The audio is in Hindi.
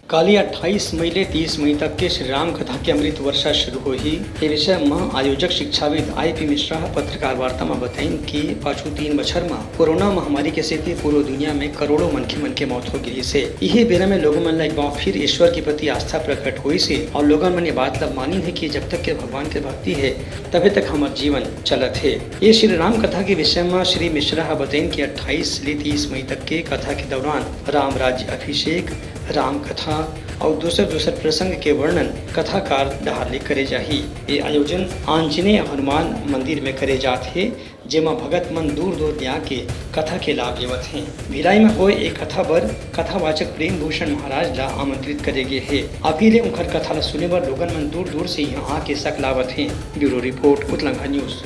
काली 28 मई ले 30 मई तक के श्री राम कथा की अमृत वर्षा शुरू हुई। ये विषय मह आयोजक शिक्षाविद आई.पी. मिश्रा पत्रकार वार्ता में बताइन कि पाछू 3 बछर में कोरोना महामारी के सेती पूरी दुनिया में करोड़ों मन के मौत हो गई से। यही बेरा में लोगों मन एक बार फिर ईश्वर के प्रति आस्था प्रकट हुई से और लोगों मन ये बात लब मानी है कि जब तक के भगवान के भक्ति है तभी तक हमारा जीवन चलत है। ये श्री राम कथा के विषय में श्री मिश्रा बताइन कि 28 से 30 मई तक के कथा के दौरान राम राज्य अभिषेक, राम कथा और दूसर प्रसंग के वर्णन कथाकार डहारले करे जाही। ये आयोजन आंजनेय हनुमान मंदिर में करे जाते है, जेमा भगत मन दूर दूर यहाँ के कथा के लाभ लेवत हैं। भिलाई में होए एक कथा बर कथावाचक प्रेम भूषण महाराज ला आमंत्रित करे गए है। अभी ले उनकर कथा ला सुने बर लोगन मन दूर दूर से यहाँ आके सक लावत हैं। ब्यूरो रिपोर्ट उत्तलंघा न्यूज।